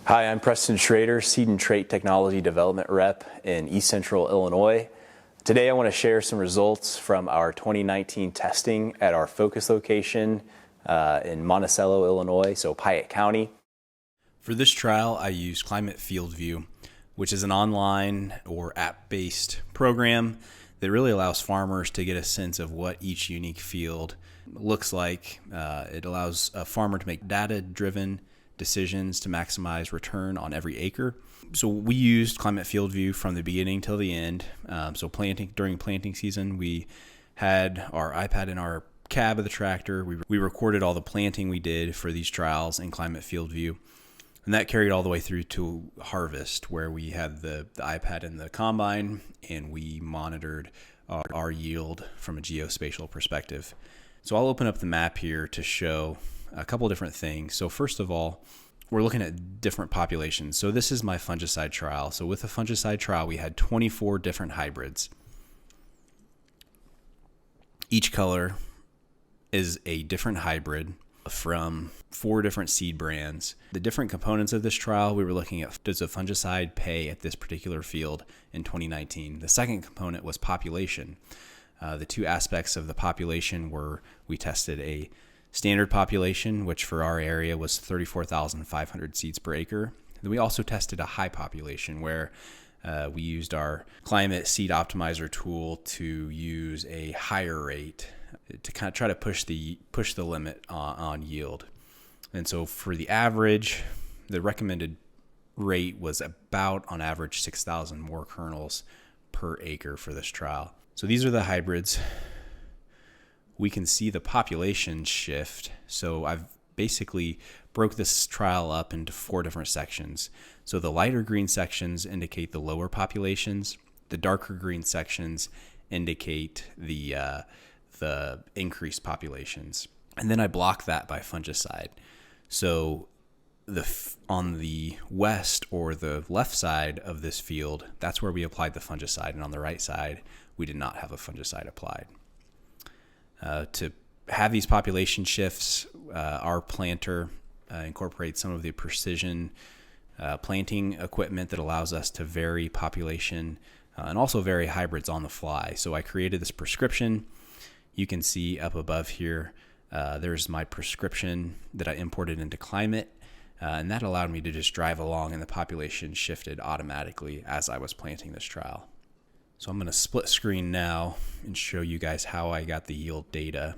Hi, I'm Preston Schrader, Seed and Trait Technology Development Rep in East Central Illinois. Today I want to share some results from our 2019 testing at our focus location in Monticello, Illinois, so Piatt County. For this trial, I used Climate Fieldview, which is an online or app-based program that really allows farmers to get a sense of what each unique field looks like. It allows a farmer to make data-driven decisions to maximize return on every acre. So we used Climate Fieldview from the beginning till the end. During planting season, we had our iPad in our cab of the tractor. We recorded all the planting we did for these trials in Climate Fieldview. And that carried all the way through to harvest, where we had the iPad in the combine and we monitored our yield from a geospatial perspective. So I'll open up the map here to show a couple different things. So first of all, we're looking at different populations. So this is my fungicide trial. So with the fungicide trial, we had 24 different hybrids. Each color is a different hybrid from 4 different seed brands. The different components of this trial, we were looking at, does a fungicide pay at this particular field in 2019? The second component was population. The 2 aspects of the population were, we tested a standard population, which for our area was 34,500 seeds per acre. Then we also tested a high population where we used our climate seed optimizer tool to use a higher rate to kind of try to push the limit on yield. And so for the average, the recommended rate was about on average 6,000 more kernels per acre for this trial. So these are the hybrids. We can see the population shift. So I've basically broke this trial up into 4 different sections. So the lighter green sections indicate the lower populations. The darker green sections indicate the increased populations. And then I block that by fungicide. So on the west or the left side of this field, that's where we applied the fungicide. And on the right side, we did not have a fungicide applied. To have these population shifts, our planter incorporates some of the precision planting equipment that allows us to vary population and also vary hybrids on the fly. So I created this prescription. You can see up above here, there's my prescription that I imported into Climate, and that allowed me to just drive along and the population shifted automatically as I was planting this trial. So I'm going to split screen now and show you guys how I got the yield data.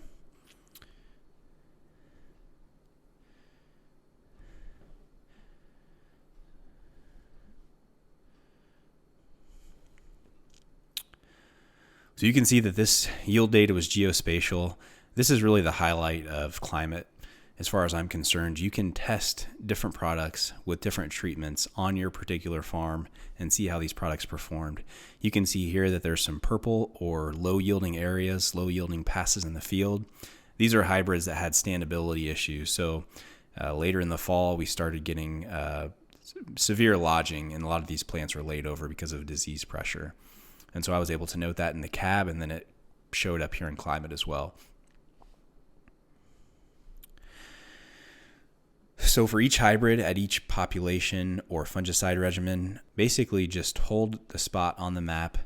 So you can see that this yield data was geospatial. This is really the highlight of Climate. As far as I'm concerned, you can test different products with different treatments on your particular farm and see how these products performed. You can see here that there's some purple or low yielding areas, low yielding passes in the field. These are hybrids that had standability issues. So later in the fall, we started getting severe lodging, and a lot of these plants were laid over because of disease pressure. And so I was able to note that in the cab, and then it showed up here in Climate as well. So for each hybrid at each population or fungicide regimen, basically just hold the spot on the map,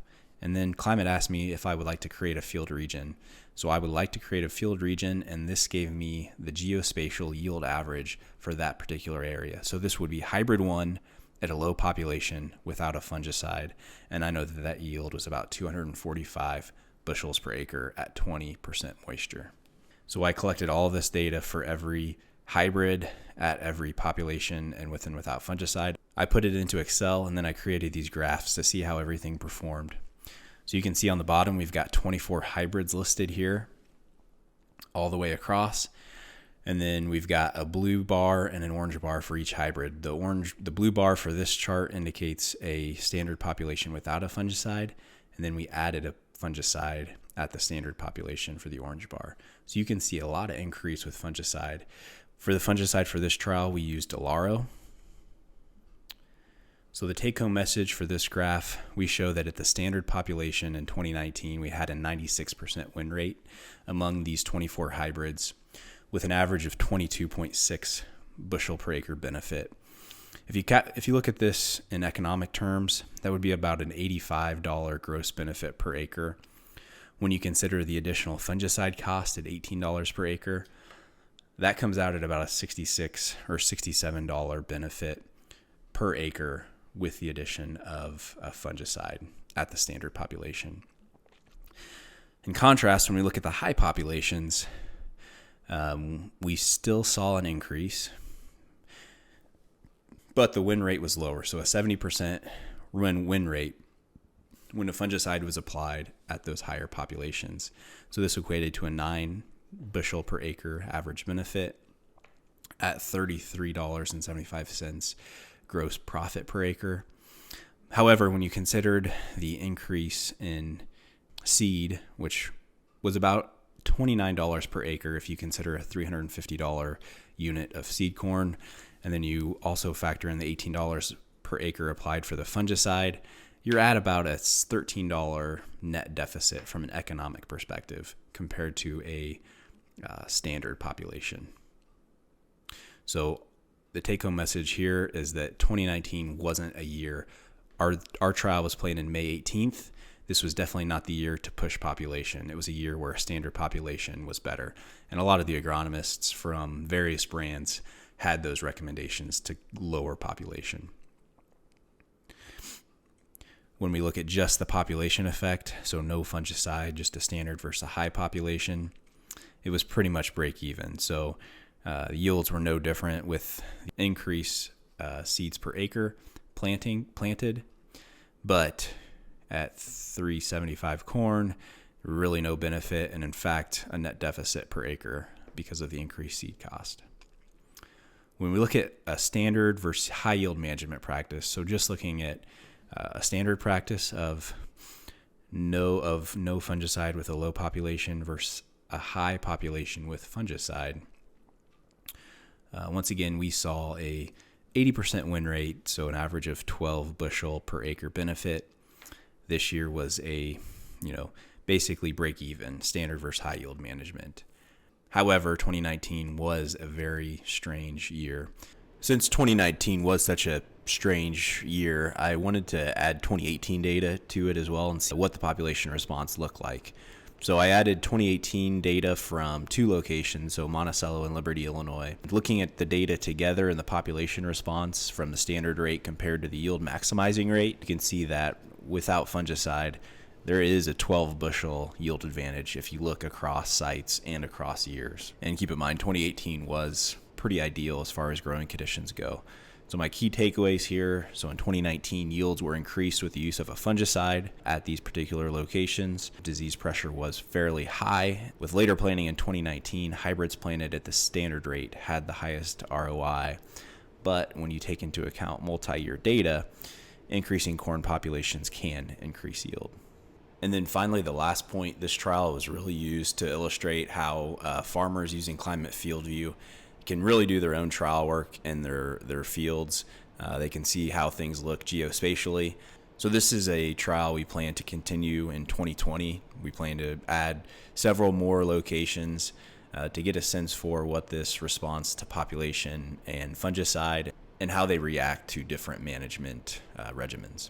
and then Climate asked me if I would like to create a field region. So I would like to create a field region, and this gave me the geospatial yield average for that particular area. So this would be hybrid 1 at a low population without a fungicide, and I know that that yield was about 245 bushels per acre at 20% moisture. So I collected all of this data for every hybrid at every population and with and without fungicide. I put it into Excel, and then I created these graphs to see how everything performed. So you can see on the bottom, we've got 24 hybrids listed here all the way across. And then we've got a blue bar and an orange bar for each hybrid. The blue bar for this chart indicates a standard population without a fungicide. And then we added a fungicide at the standard population for the orange bar. So you can see a lot of increase with fungicide. For the fungicide for this trial, we used Delaro. So the take-home message for this graph, we show that at the standard population in 2019, we had a 96% win rate among these 24 hybrids with an average of 22.6 bushel per acre benefit. If you look at this in economic terms, that would be about an $85 gross benefit per acre. When you consider the additional fungicide cost at $18 per acre, that comes out at about a $66 or $67 benefit per acre with the addition of a fungicide at the standard population. In contrast, when we look at the high populations, we still saw an increase, but the win rate was lower. So a 70% win rate when a fungicide was applied at those higher populations. So this equated to a 9 bushel per acre average benefit at $33.75 gross profit per acre. However, when you considered the increase in seed, which was about $29 per acre if you consider a $350 unit of seed corn, and then you also factor in the $18 per acre applied for the fungicide, you're at about a $13 net deficit from an economic perspective compared to a standard population. So the take-home message here is that 2019 wasn't a year. Our trial was planned in May 18th. This was definitely not the year to push population. It was a year where a standard population was better. And a lot of the agronomists from various brands had those recommendations to lower population. When we look at just the population effect, so no fungicide, just a standard versus a high population, it was pretty much break even. So the yields were no different with increased seeds per acre planted, but at 375 corn, really no benefit, and in fact, a net deficit per acre because of the increased seed cost. When we look at a standard versus high yield management practice, so just looking at a standard practice of no fungicide with a low population versus a high population with fungicide, once again, we saw a 80% win rate, so an average of 12 bushel per acre benefit. This year was basically break even, standard versus high yield management. However, 2019 was a very strange year. Since 2019 was such a strange year, I wanted to add 2018 data to it as well and see what the population response looked like. So I added 2018 data from 2 locations, so Monticello and Liberty, Illinois. Looking at the data together and the population response from the standard rate compared to the yield maximizing rate, you can see that without fungicide, there is a 12 bushel yield advantage if you look across sites and across years. And keep in mind, 2018 was pretty ideal as far as growing conditions go. So my key takeaways here, so in 2019, yields were increased with the use of a fungicide at these particular locations. Disease pressure was fairly high. With later planting in 2019, hybrids planted at the standard rate had the highest ROI. But when you take into account multi-year data, increasing corn populations can increase yield. And then finally, the last point, this trial was really used to illustrate how farmers using Climate Fieldview can really do their own trial work in their fields. They can see how things look geospatially. So this is a trial we plan to continue in 2020. We plan to add several more locations to get a sense for what this response to population and fungicide and how they react to different management regimens.